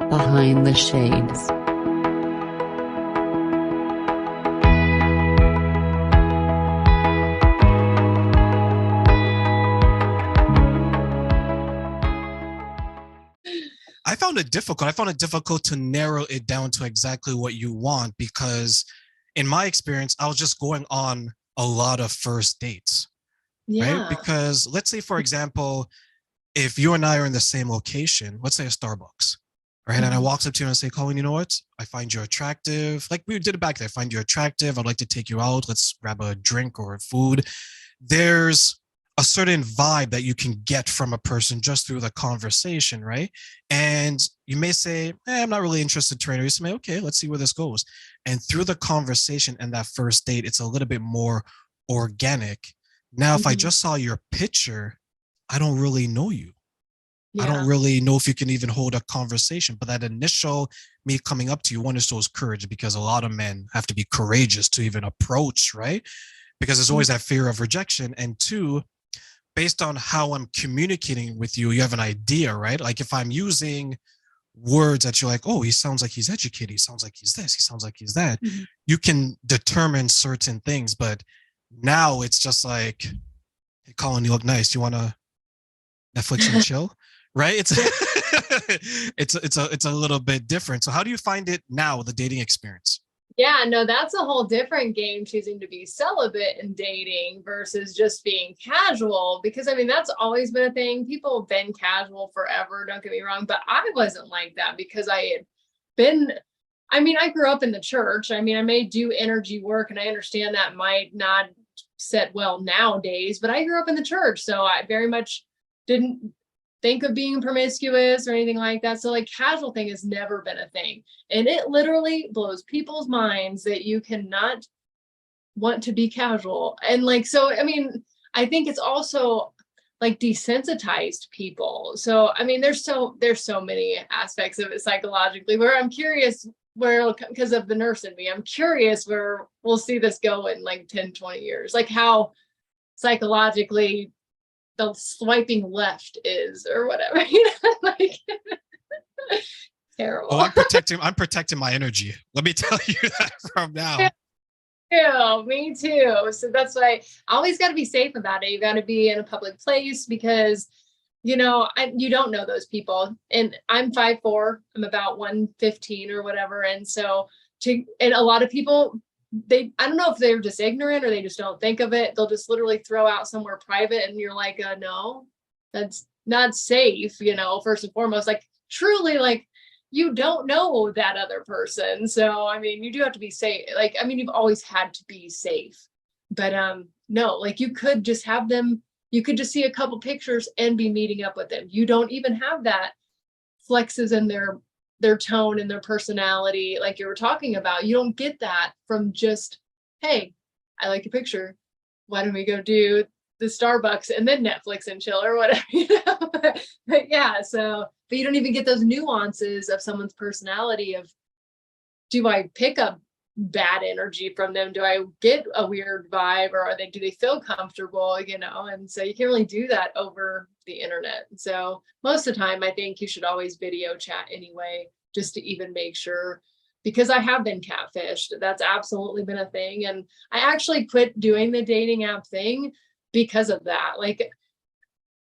Behind the Shades. I found it difficult to narrow it down to exactly what you want because in my experience, I was just going on a lot of first dates, right? Yeah. Because let's say, for example, if you and I are in the same location, let's say a Starbucks, right? And I Mhm. walks up to you and say, Colleen, you know what? I find you attractive. Like we did it back there. I find you attractive. I'd like to take you out. Let's grab a drink or food. There's a certain vibe that you can get from a person just through the conversation, right? And you may say, I'm not really interested, trainer. You say, okay, let's see where this goes. And through the conversation and that first date, it's a little bit more organic. Now, if I Mhm. just saw your picture, I don't really know you. I don't Yeah. really know if you can even hold a conversation. But that initial me coming up to you, one is shows courage because a lot of men have to be courageous to even approach, right? Because there's always Mhm. that fear of rejection. And two, based on how I'm communicating with you, you have an idea, right? Like if I'm using words that you're like, oh, he sounds like he's educated, he sounds like he's this, he sounds like he's that, Mhm. you can determine certain things. But now it's just like, hey, Colin, you look nice. Do you want to Netflix and chill? Right? It's Yeah. it's a little bit different. So how do you find it now, the dating experience? Yeah, no, that's a whole different game, choosing to be celibate and dating versus just being casual. Because I mean, that's always been a thing. People have been casual forever, don't get me wrong, but I wasn't like that because I had been, I mean, I grew up in the church. I mean, I may do energy work and I understand that might not set well nowadays, but I grew up in the church. So I very much didn't think of being promiscuous or anything like that. So like casual thing has never been a thing. And it literally blows people's minds that you cannot want to be casual. And like, so, I mean, I think it's also like desensitized people. So, I mean, there's so many aspects of it psychologically where I'm curious where, because of the nurse in me, I'm curious where we'll see this go in like 10, 20 years, like how psychologically the swiping left is or whatever, like Oh, terrible. I'm protecting my energy. Let me tell you that from now. Me too. So that's why I always got to be safe about it. You got to be in a public place because, you don't know those people. And I'm 5'4", I'm about 115 or whatever. And so and a lot of people, I don't know if they're just ignorant or they just don't think of it. They'll just literally throw out somewhere private and you're like, no, that's not safe, first and foremost, like truly, like you don't know that other person. So, I mean, you do have to be safe. Like, I mean, you've always had to be safe. But no, like you could just have them, you could just see a couple pictures and be meeting up with them. You don't even have that flexes in their tone and their personality like you were talking about. You don't get that from just, hey, I like your picture. Why don't we go do the Starbucks and then Netflix and chill or whatever, but yeah, so but you don't even get those nuances of someone's personality of, do I pick up bad energy from them? Do I get a weird vibe, or do they feel comfortable, And so you can't really do that over the internet. So most of the time I think you should always video chat anyway, just to even make sure, because I have been catfished. That's absolutely been a thing. And I actually quit doing the dating app thing because of that. Like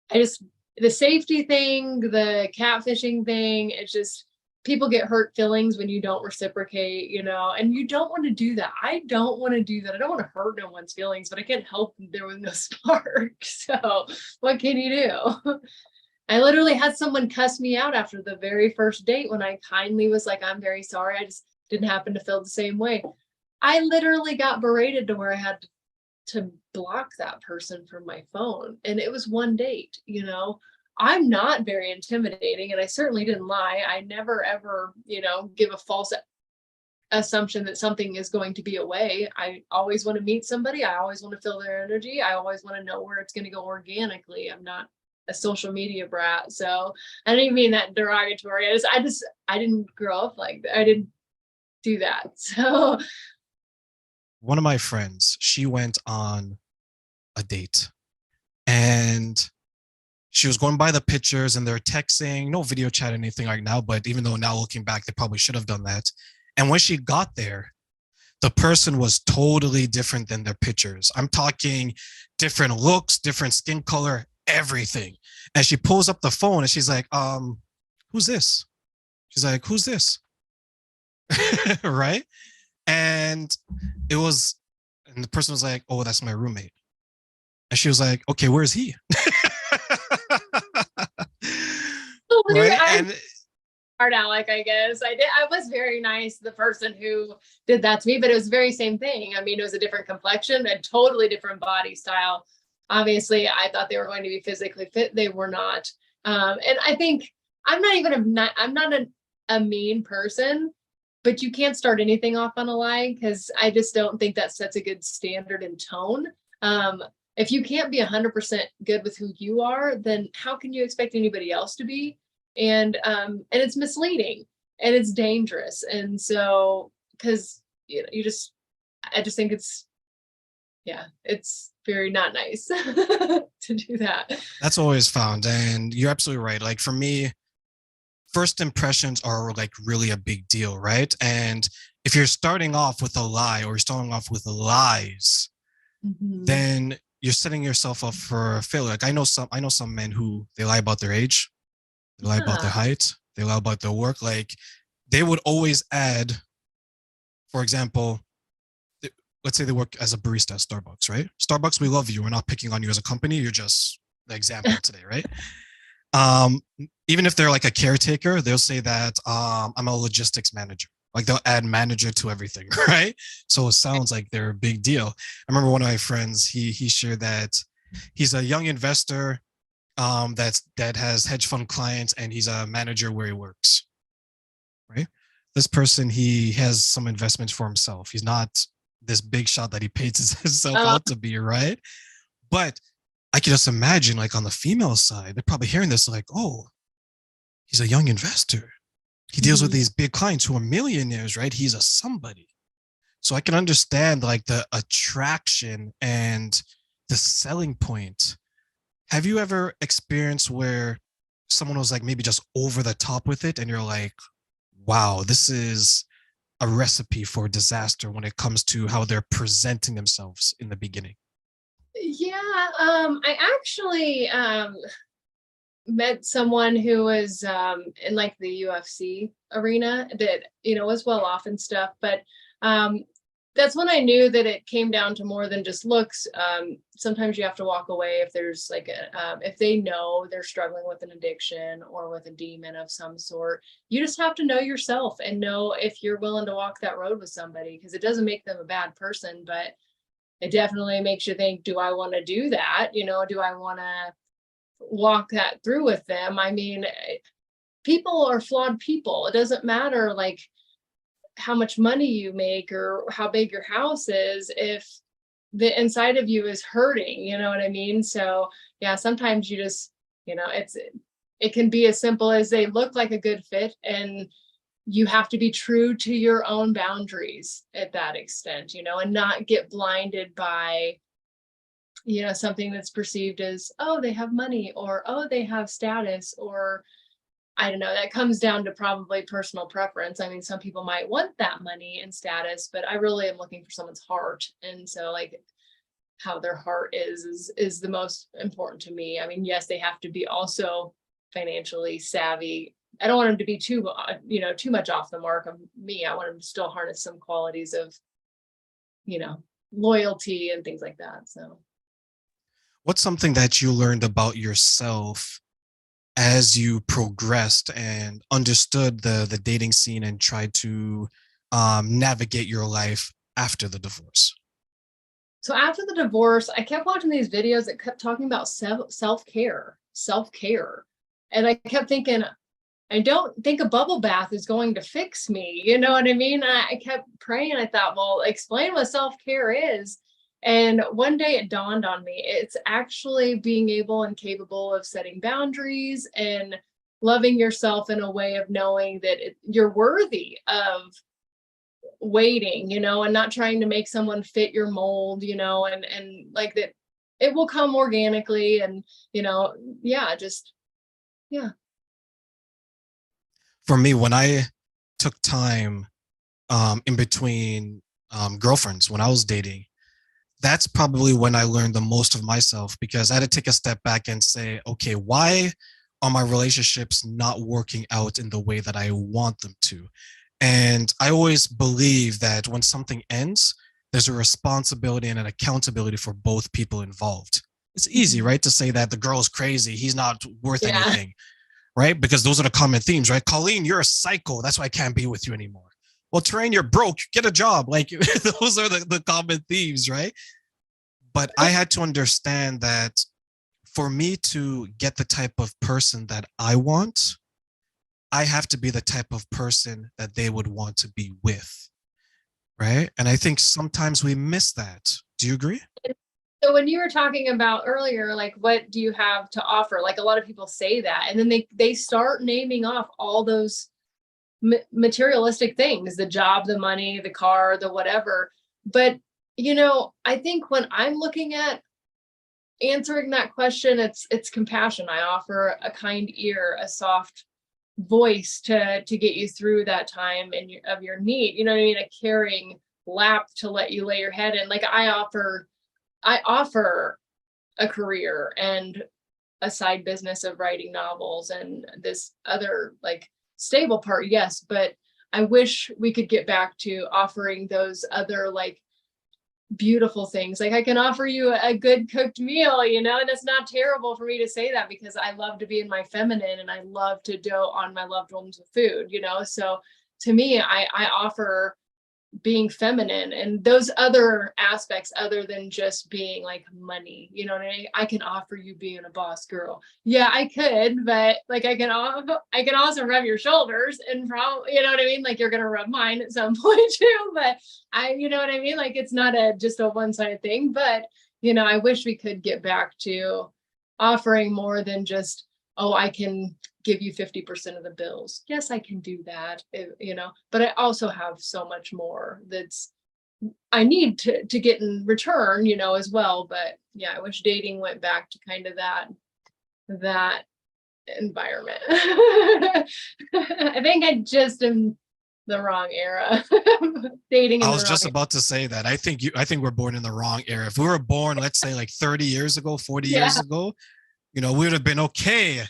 I just, the safety thing, the catfishing thing, it's just people get hurt feelings when you don't reciprocate, and you don't want to do that. I don't want to do that. I don't want to hurt no one's feelings, but I can't help there was no spark. So what can you do? I literally had someone cuss me out after the very first date when I kindly was like, I'm very sorry. I just didn't happen to feel the same way. I literally got berated to where I had to block that person from my phone. And it was one date. I'm not very intimidating and I certainly didn't lie. I never ever, give a false assumption that something is going to be away. I always want to meet somebody. I always want to feel their energy. I always want to know where it's going to go organically. I'm not a social media brat. So I didn't mean that derogatory. I didn't grow up like that. I didn't do that. So One of my friends, she went on a date and she was going by the pictures and they're texting, no video chat, anything like now. But even though now looking back, they probably should have done that. And when she got there, the person was totally different than their pictures. I'm talking different looks, different skin color, everything. And she pulls up the phone and she's like, who's this? She's like, who's this? Right? And it was, and the person was like, oh, that's my roommate. And she was like, okay, where's he? Right? And hard Alec, I guess. I was very nice to the person who did that to me, but it was the very same thing. I mean, it was a different complexion, a totally different body style. Obviously, I thought they were going to be physically fit. They were not. And I think I'm not a mean person, but you can't start anything off on a lie, because I just don't think that sets a good standard and tone. If you can't be 100% good with who you are, then how can you expect anybody else to be? And it's misleading and it's dangerous. And so, because I just think it's very not nice to do that. That's always found. And you're absolutely right. Like for me, first impressions are like really a big deal, right? And if you're starting off with a lie or you're starting off with lies, then you're setting yourself up for failure. Like I know some men who they lie about their age, they lie about their height, they lie about their work. Like they would always add, for example, let's say they work as a barista at Starbucks, right? Starbucks, we love you. We're not picking on you as a company. You're just the example today, right? Even if they're like a caretaker, they'll say that I'm a logistics manager. Like they'll add manager to everything, right? So it sounds like they're a big deal. I remember one of my friends, he shared that he's a young investor that has hedge fund clients and he's a manager where he works, right? This person, he has some investments for himself. He's not this big shot that he paints himself out to be, right? But I can just imagine like on the female side, they're probably hearing this like, oh, he's a young investor. He deals with these big clients who are millionaires, right? He's a somebody. So I can understand like the attraction and the selling point. Have you ever experienced where someone was like maybe just over the top with it and you're like, wow, this is a recipe for disaster when it comes to how they're presenting themselves in the beginning? Yeah, I actually met someone who was in like the UFC arena that was well off and stuff, but that's when I knew that it came down to more than just looks. Sometimes you have to walk away if there's like if they know they're struggling with an addiction or with a demon of some sort. You just have to know yourself and know if you're willing to walk that road with somebody, because it doesn't make them a bad person, but it definitely makes you think, do I want to do that? Do I want to walk that through with them? I mean, people are flawed people. It doesn't matter like how much money you make or how big your house is if the inside of you is hurting, you know what I mean? So yeah, sometimes you just, it can be as simple as they look like a good fit and you have to be true to your own boundaries at that extent, and not get blinded by, something that's perceived as, oh, they have money, or, oh, they have status, or I don't know. That comes down to probably personal preference. I mean, some people might want that money and status, but I really am looking for someone's heart. And so like how their heart is the most important to me. I mean, yes, they have to be also financially savvy. I don't want them to be too much off the mark of me. I want them to still harness some qualities of, loyalty and things like that. So What's something that you learned about yourself as you progressed and understood the dating scene and tried to navigate your life after the divorce? So after the divorce, I kept watching these videos that kept talking about self-care. And I kept thinking, I don't think a bubble bath is going to fix me. You know what I mean? I kept praying. I thought, well, explain what self-care is. And one day it dawned on me, it's actually being able and capable of setting boundaries and loving yourself in a way of knowing that you're worthy of waiting, and not trying to make someone fit your mold, and like that it will come organically, and, you know, yeah, just, yeah. For me, when I took time in between girlfriends when I was dating, that's probably when I learned the most of myself, because I had to take a step back and say, okay, why are my relationships not working out in the way that I want them to? And I always believe that when something ends, there's a responsibility and an accountability for both people involved. It's easy, Mhm. right, to say that the girl's crazy, he's not worth Yeah. anything, right? Because those are the common themes, right? Colleen, you're a psycho. That's why I can't be with you anymore. Well, Terrain, you're broke. Get a job. Like those are the common themes, right? But I had to understand that for me to get the type of person that I want, I have to be the type of person that they would want to be with, right? And I think sometimes we miss that. Do you agree? So when you were talking about earlier, like, what do you have to offer? Like, a lot of people say that, and then they start naming off all those materialistic things, the job, the money, the car, the whatever. But, you know, I think when I'm looking at answering that question, it's compassion. I offer a kind ear, a soft voice to get you through that time and of your need. You know what I mean? A caring lap to let you lay your head in. Like, I offer a career and a side business of writing novels and this other, like, stable part, yes, but I wish we could get back to offering those other, like, beautiful things. Like, I can offer you a good cooked meal, you know, and it's not terrible for me to say that, because I love to be in my feminine and I love to dote on my loved ones with food, you know. So to me, I offer being feminine and those other aspects, other than just being like money, you know what I mean? I can offer you being a boss girl. Yeah, I could, but like, I can also rub your shoulders, and probably, you know what I mean? Like, you're gonna rub mine at some point too. But you know what I mean? Like, it's not just a one-sided thing. But, you know, I wish we could get back to offering more than just, oh, I can give you 50% of the bills. Yes, I can do that, you know, but I also have so much more that's I need to get in return, you know, as well. But yeah, I wish dating went back to kind of that environment. I think I just am the wrong era. Dating in I the was wrong just about to say that. I think we're born in the wrong era. If we were born, let's say like 30 years ago, 40 era. years ago, you know, we would have been okay.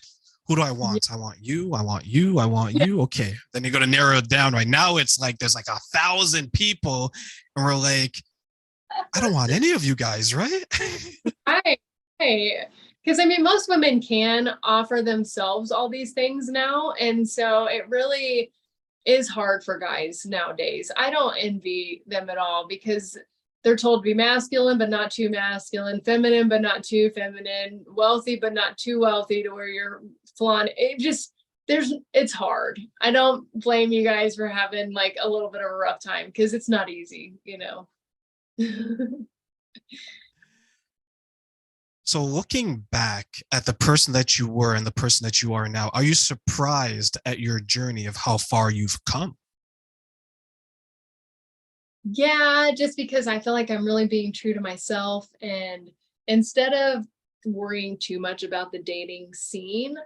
Who do I Yeah. want? I want you. I want you. I want you. Okay. Then you're gonna narrow it down. Right now, it's like there's like 1,000 people, and we're like, I don't want any of you guys, right? Right. Right. Because I mean, most women can offer themselves all these things now. And so it really is hard for guys nowadays. I don't envy them at all, because they're told to be masculine, but not too masculine, feminine, but not too feminine, wealthy, but not too wealthy to where you're flaunting. It just, it's hard. I don't blame you guys for having like a little bit of a rough time, because it's not easy, you know. So, looking back at the person that you were and the person that you are now, are you surprised at your journey of how far you've come? Yeah, just because I feel like I'm really being true to myself. And instead of worrying too much about the dating scene,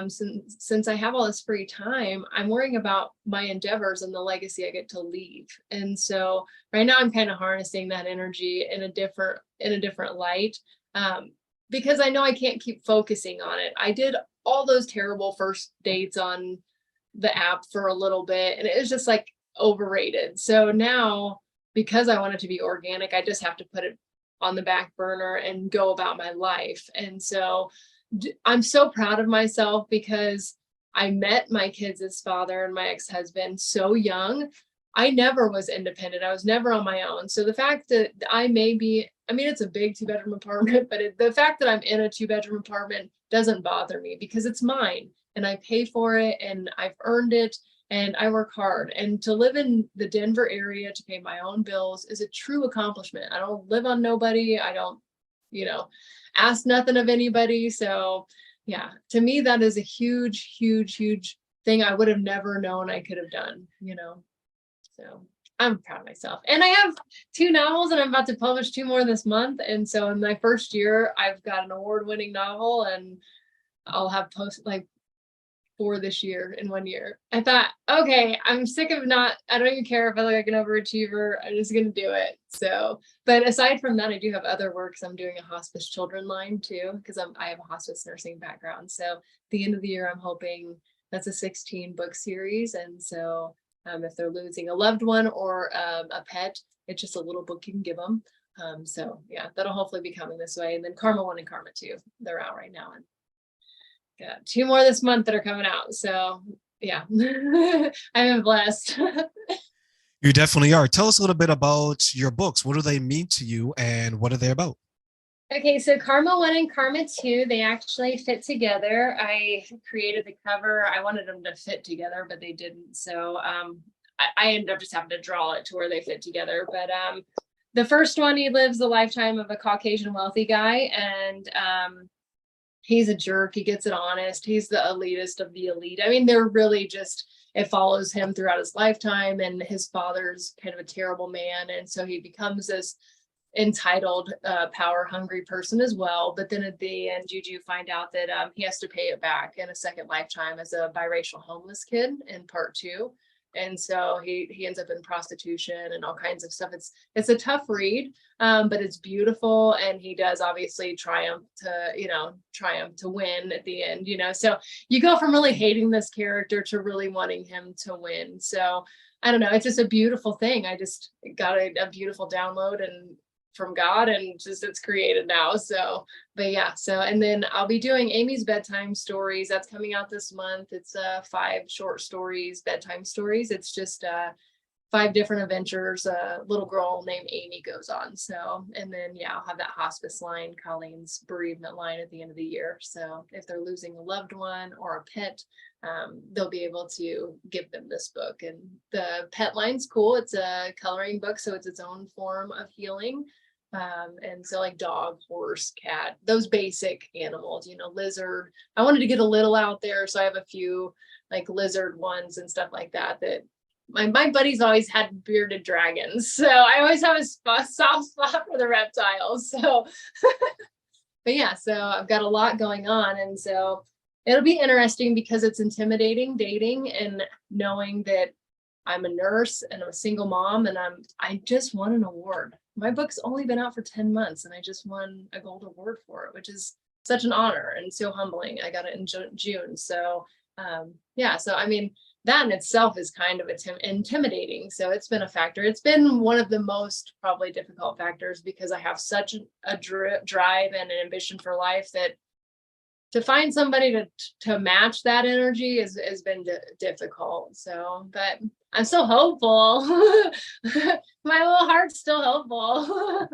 since I have all this free time, I'm worrying about my endeavors and the legacy I get to leave. And so right now I'm kind of harnessing that energy in a different light. Um, because I know I can't keep focusing on it. I did all those terrible first dates on the app for a little bit, and it was just like overrated. So now, because I want it to be organic, I just have to put it on the back burner and go about my life. And so I'm so proud of myself, because I met my kids' father and my ex-husband so young. I never was independent. I was never on my own. So the fact that I may be, I mean, it's a big 2 bedroom apartment, but the fact that I'm in a 2 bedroom apartment doesn't bother me, because it's mine and I pay for it and I've earned it and I work hard. And to live in the Denver area to pay my own bills is a true accomplishment. I don't live on nobody. I don't, you know, ask nothing of anybody. So yeah, to me, that is a huge, huge, huge thing I would have never known I could have done, you know. So I'm proud of myself. And I have 2 novels and I'm about to publish 2 more this month. And so in my first year, I've got an award-winning novel and I'll have like 4 this year in 1 year. I thought, okay, I'm sick of I don't even care if I look like an overachiever. I'm just going to do it. So, but aside from that, I do have other works. I'm doing a hospice children line too, because I have a hospice nursing background. So at the end of the year, I'm hoping that's a 16 book series. And so if they're losing a loved one or a pet, it's just a little book you can give them. So yeah, that'll hopefully be coming this way. And then Karma 1 and Karma 2, they're out right now. And got 2 more this month that are coming out. So yeah, I've been blessed. You definitely are. Tell us a little bit about your books. What do they mean to you and what are they about? Okay, so Karma 1 and Karma 2, they actually fit together. I created the cover. I wanted them to fit together, but they didn't. So I ended up just having to draw it to where they fit together. But the first one, he lives the lifetime of a Caucasian wealthy guy, and he's a jerk. He gets it honest. He's the elitist of the elite. I mean, they're really just, it follows him throughout his lifetime, and his father's kind of a terrible man. And so he becomes this entitled, power hungry person as well. But then at the end, you find out that he has to pay it back in a second lifetime as a biracial homeless kid in part 2. And so he ends up in prostitution and all kinds of stuff. It's a tough read, but it's beautiful. And he does obviously triumph to win at the end, so you go from really hating this character to really wanting him to win. So I don't know, it's just a beautiful thing. I just got a beautiful download and from God, and just it's created now. So, but yeah, and then I'll be doing Amy's bedtime stories. That's coming out this month. It's 5 short stories, bedtime stories. It's just 5 different adventures a little girl named Amy goes on. So, and then I'll have that hospice line, Colleen's bereavement line at the end of the year. So if they're losing a loved one or a pet, they'll be able to give them this book. And the pet line's cool. It's a coloring book, so it's its own form of healing. And so like dog, horse, cat, those basic animals, lizard. I wanted to get a little out there, so I have a few like lizard ones and stuff like that. That my buddies always had bearded dragons, so I always have a soft spot for the reptiles. So, but yeah, so I've got a lot going on, and so it'll be interesting because it's intimidating dating and knowing that I'm a nurse and I'm a single mom, and I just won an award. My book's only been out for 10 months and I just won a gold award for it, which is such an honor and so humbling. I got it in June. So so I mean, that in itself is kind of intimidating. So it's been a factor. It's been one of the most probably difficult factors because I have such a drive and an ambition for life that to find somebody to match that energy has been difficult. So, but I'm still hopeful. My little heart's still hopeful.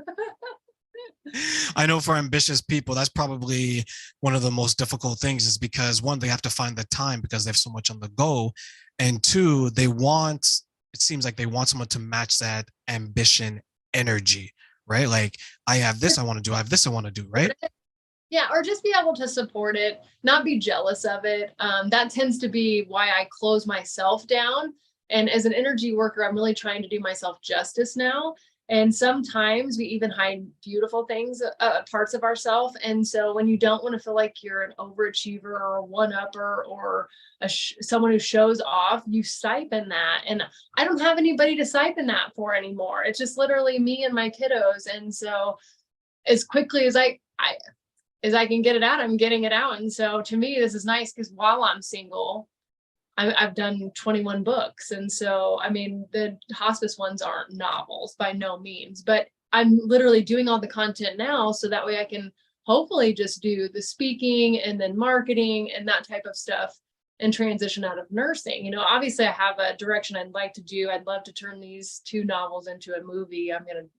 I know for ambitious people, that's probably one of the most difficult things, is because 1, they have to find the time because they have so much on the go. And 2, it seems like they want someone to match that ambition energy, right? Like, I have this I want to do, I have this I want to do, right? Yeah, or just be able to support it, not be jealous of it. That tends to be why I close myself down. And as an energy worker, I'm really trying to do myself justice now. And sometimes we even hide beautiful things, parts of ourselves. And so when you don't want to feel like you're an overachiever or a one-upper or someone who shows off, you siphon that. And I don't have anybody to siphon that for anymore. It's just literally me and my kiddos. And so as quickly as I can get it out, I'm getting it out. And so to me, this is nice because while I'm single, I've done 21 books. And so, I mean, the hospice ones aren't novels by no means, but I'm literally doing all the content now. So that way I can hopefully just do the speaking and then marketing and that type of stuff and transition out of nursing. Obviously I have a direction I'd like to do. I'd love to turn these 2 novels into a movie. I'm going to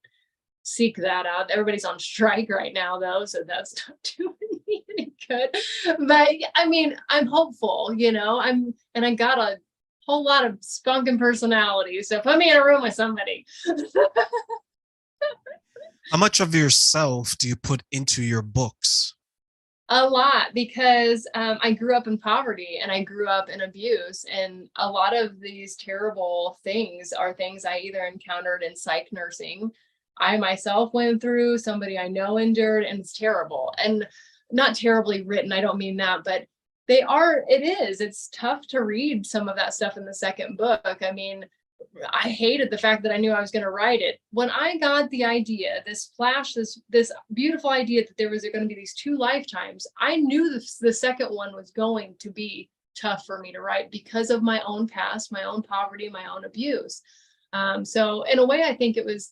seek that out. Everybody's on strike right now though, so that's not doing me any good. But I mean, I'm hopeful, and I got a whole lot of spunk and personality. So put me in a room with somebody. How much of yourself do you put into your books? A lot, because I grew up in poverty and I grew up in abuse. And a lot of these terrible things are things I either encountered in psych nursing, I myself went through, somebody I know endured, and it's terrible. And not terribly written, I don't mean that, but it's tough to read some of that stuff in the second book. I mean, I hated the fact that I knew I was going to write it. When I got the idea, this beautiful idea that there was going to be these two lifetimes, I knew the second one was going to be tough for me to write because of my own past, my own poverty, my own abuse. So in a way, I think it was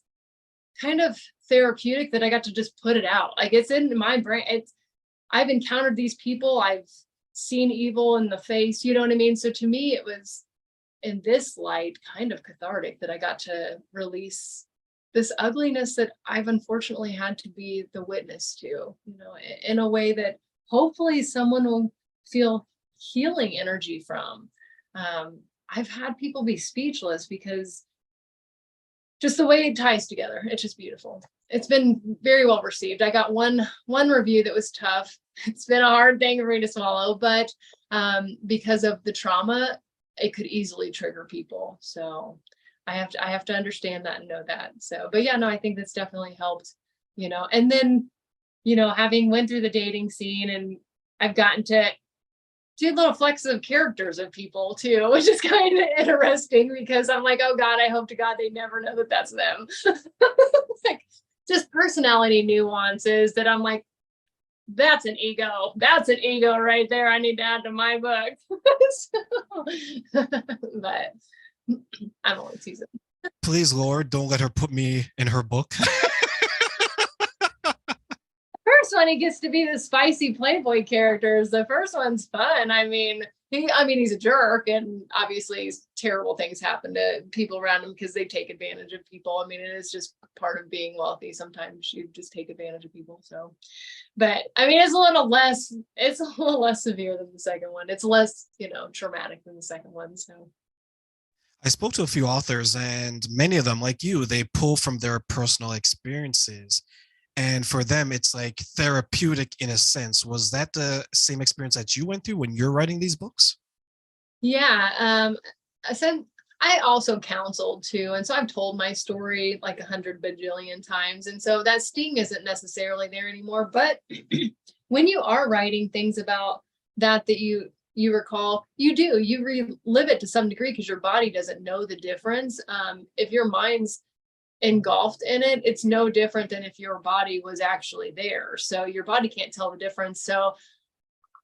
kind of therapeutic that I got to just put it out. Like, it's in my brain. I've encountered these people. I've seen evil in the face. You know what I mean? So to me, it was, in this light, kind of cathartic that I got to release this ugliness that I've unfortunately had to be the witness to, in a way that hopefully someone will feel healing energy from. I've had people be speechless because just the way it ties together, it's just beautiful. It's been very well received. I got one review that was tough. It's been a hard thing for me to swallow, but because of the trauma, it could easily trigger people. So I have to understand that and know that. So, but yeah, no, I think that's definitely helped, and then, having went through the dating scene, and I've gotten to do little flecks of characters of people too, which is kind of interesting because I'm like, oh God, I hope to God they never know that that's them. Like, just personality nuances that I'm like, that's an ego. That's an ego right there. I need to add to my book. But I'm only teasing. Please, Lord, don't let her put me in her book. First one, he gets to be the spicy Playboy characters. The first one's fun. I mean, he's a jerk, and obviously terrible things happen to people around him because they take advantage of people. I mean, it is just part of being wealthy. Sometimes you just take advantage of people. So, but I mean, it's a little less severe than the second one. It's less, traumatic than the second one. So I spoke to a few authors, and many of them, like you, they pull from their personal experiences. And for them, it's like therapeutic in a sense. Was that the same experience that you went through when you're writing these books? yeah, I said I also counseled too, and so I've told my story like 100 bajillion times, and so that sting isn't necessarily there anymore. But when you are writing things about that you recall, you relive it to some degree because your body doesn't know the difference. If your mind's engulfed in it, it's no different than if your body was actually there. So your body can't tell the difference. So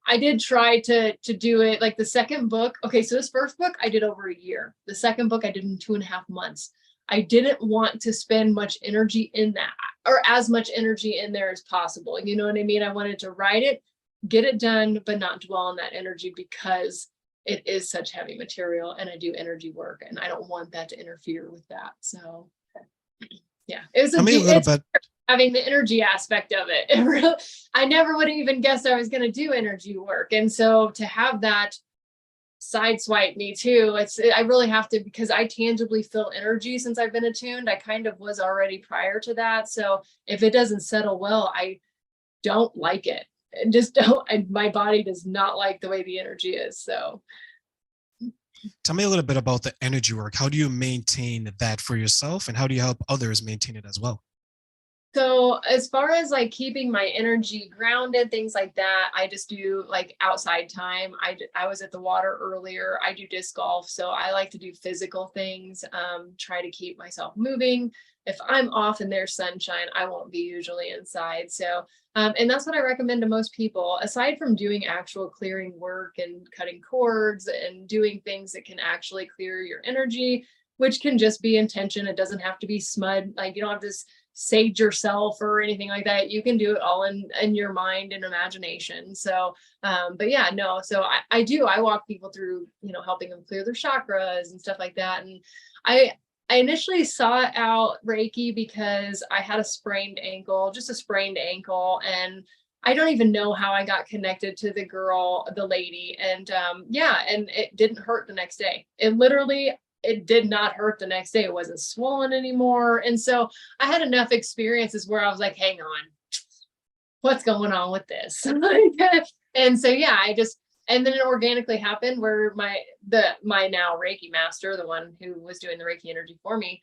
I did try to do it like the second book. Okay, so this first book I did over a year. The second book I did in 2.5 months. I didn't want to spend much energy in that, or as much energy in there as possible. You know what I mean? I wanted to write it, get it done, but not dwell on that energy because it is such heavy material and I do energy work and I don't want that to interfere with that. So yeah, it was Tell me a little bit. having the energy aspect of it. I never would have even guessed I was going to do energy work. And so to have that sideswipe me too, I really have to, because I tangibly feel energy since I've been attuned. I kind of was already prior to that. So if it doesn't settle well, I don't like it. And just don't, my body does not like the way the energy is. So Tell me a little bit about the energy work. How do you maintain that for yourself, and how do you help others maintain it as well? So as far as like keeping my energy grounded, things like that, I just do like outside time. I was at the water earlier. I do disc golf. So I like to do physical things, try to keep myself moving. If I'm off and there's sunshine, I won't be usually inside. So, and that's what I recommend to most people, aside from doing actual clearing work and cutting cords and doing things that can actually clear your energy, which can just be intention. It doesn't have to be smud. Like, you don't have to sage yourself or anything like that. You can do it all in your mind and imagination. So but yeah, no, so I walk people through, helping them clear their chakras and stuff like that. And I initially sought out Reiki because I had just a sprained ankle, and I don't even know how I got connected to the lady. And and it didn't hurt the next day. It did not hurt the next day. It wasn't swollen anymore. And so I had enough experiences where I was like, hang on, what's going on with this? And so, yeah, and then it organically happened where my now Reiki master, the one who was doing the Reiki energy for me,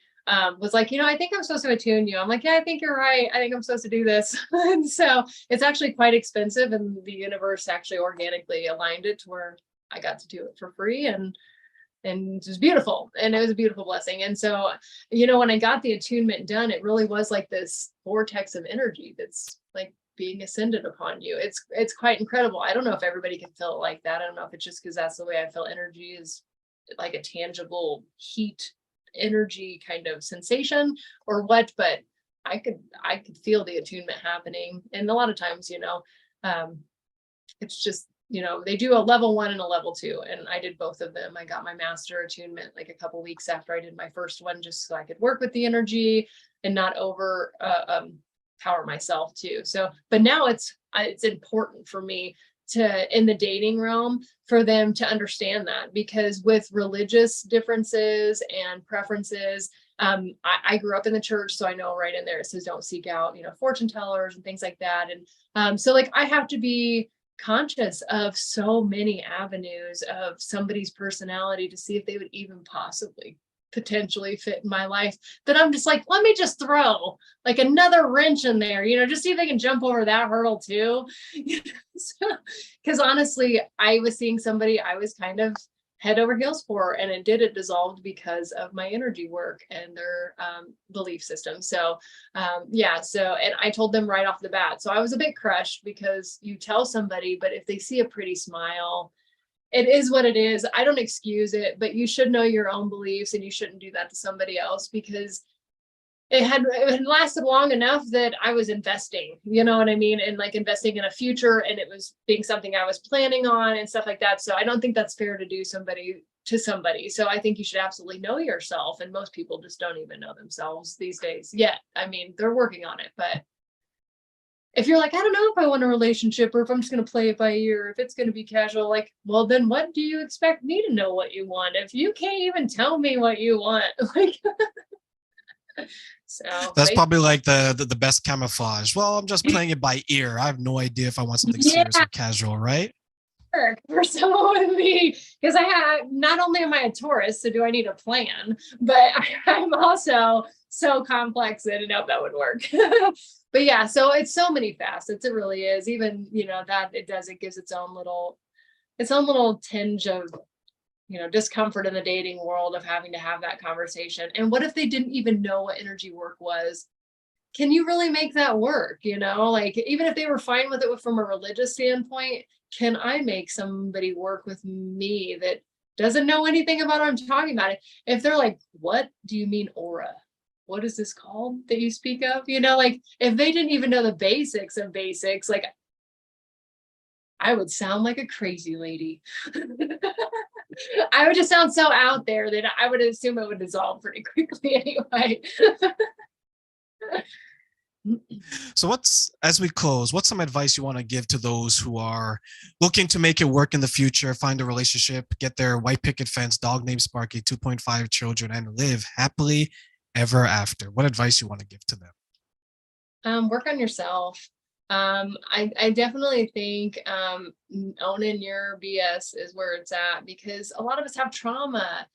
was like, I think I'm supposed to attune you. I'm like, yeah, I think you're right. I think I'm supposed to do this. And so it's actually quite expensive, and the universe actually organically aligned it to where I got to do it for free, and it was beautiful, and it was a beautiful blessing. And so, when I got the attunement done, it really was like this vortex of energy that's like being ascended upon you. It's quite incredible. I don't know if everybody can feel it like that. I don't know if it's just because that's the way I feel energy is, like a tangible heat energy kind of sensation or what, but I could feel the attunement happening. And a lot of times, it's just, they do a level 1 and a level 2, and I did both of them. I got my master attunement like a couple weeks after I did my first one, just so I could work with the energy and not over power myself too. So, but now it's important for me to, in the dating realm, for them to understand that, because with religious differences and preferences, I grew up in the church, so I know right in there it says don't seek out, fortune tellers and things like that. And so like I have to be conscious of so many avenues of somebody's personality to see if they would even possibly potentially fit in my life, that I'm just like, let me just throw like another wrench in there, just see if they can jump over that hurdle too. Because honestly, I was seeing somebody I was kind of head over heels for, and it dissolved because of my energy work and their belief system. So and I told them right off the bat. So I was a bit crushed, because you tell somebody, but if they see a pretty smile, it is what it is. I don't excuse it, but you should know your own beliefs, and you shouldn't do that to somebody else, because it had lasted long enough that I was investing, you know what I mean? And like investing in a future, and it was being something I was planning on and stuff like that. So I don't think that's fair to do to somebody. So I think you should absolutely know yourself. And most people just don't even know themselves these days yet. I mean, they're working on it, but if you're like, I don't know if I want a relationship, or if I'm just going to play it by ear, if it's going to be casual, like, well, then what do you expect me to know what you want if you can't even tell me what you want? Like, so that's probably like the best camouflage. Well, I'm just playing it by ear. I have no idea if I want something serious or casual, right? For someone with me, because not only am I a Taurus, so do I need a plan, but I'm also so complex that that would work. But yeah, so it's so many facets. It really is. Even that it gives its own little tinge of discomfort in the dating world of having to have that conversation. And what if they didn't even know what energy work was? Can you really make that work? Like, even if they were fine with it from a religious standpoint, can I make somebody work with me that doesn't know anything about what I'm talking about? If they're like, what do you mean aura? What is this called that you speak of? Like, if they didn't even know the basics of basics, like, I would sound like a crazy lady. I would just sound so out there that I would assume it would dissolve pretty quickly anyway. So as we close, what's some advice you want to give to those who are looking to make it work in the future, find a relationship, get their white picket fence, dog named Sparky, 2.5 children, and live happily ever after? What advice you want to give to them? Work on yourself. I definitely think owning your BS is where it's at, because a lot of us have trauma,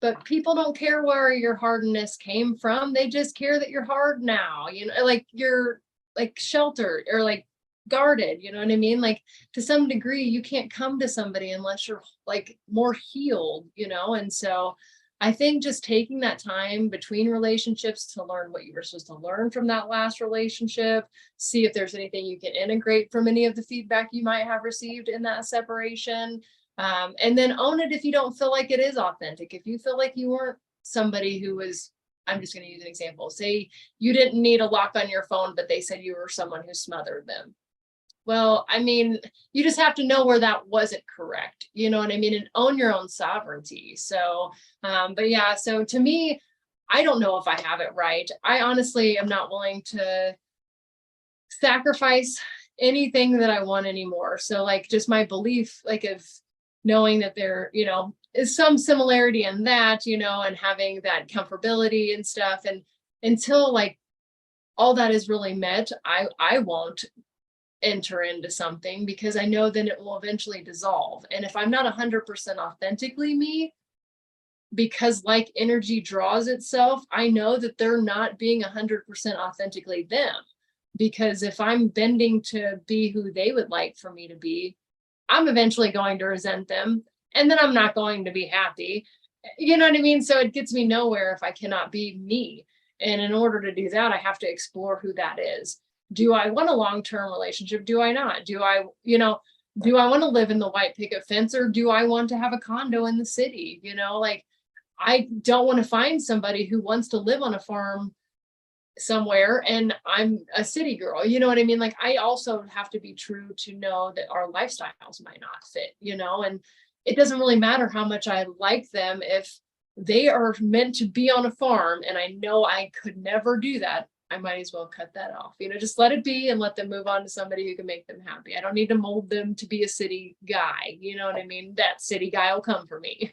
but people don't care where your hardness came from. They just care that you're hard now, like you're like sheltered or like guarded, you know what I mean? Like, to some degree, you can't come to somebody unless you're like more healed, and so I think just taking that time between relationships to learn what you were supposed to learn from that last relationship, see if there's anything you can integrate from any of the feedback you might have received in that separation. And then own it if you don't feel like it is authentic. If you feel like you weren't somebody who was, I'm just going to use an example. Say you didn't need a lock on your phone, but they said you were someone who smothered them. Well, I mean, you just have to know where that wasn't correct, you know what I mean? And own your own sovereignty. So, but yeah, so to me, I don't know if I have it right. I honestly am not willing to sacrifice anything that I want anymore. So like just my belief, like of knowing that there, is some similarity in that, and having that comfortability and stuff. And until like all that is really met, I won't enter into something, because I know then it will eventually dissolve. And if I'm not 100% authentically me, because like energy draws itself, I know that they're not being 100% authentically them. Because if I'm bending to be who they would like for me to be, I'm eventually going to resent them, and then I'm not going to be happy. You know what I mean? So it gets me nowhere if I cannot be me. And in order to do that, I have to explore who that is. Do I want a long-term relationship? Do I not? Do I want to live in the white picket fence, or do I want to have a condo in the city? Like, I don't want to find somebody who wants to live on a farm somewhere and I'm a city girl. You know what I mean? Like, I also have to be true to know that our lifestyles might not fit, and it doesn't really matter how much I like them. If they are meant to be on a farm and I know I could never do that, I might as well cut that off. Just let it be and let them move on to somebody who can make them happy. I don't need to mold them to be a city guy. You know what I mean? That city guy will come for me.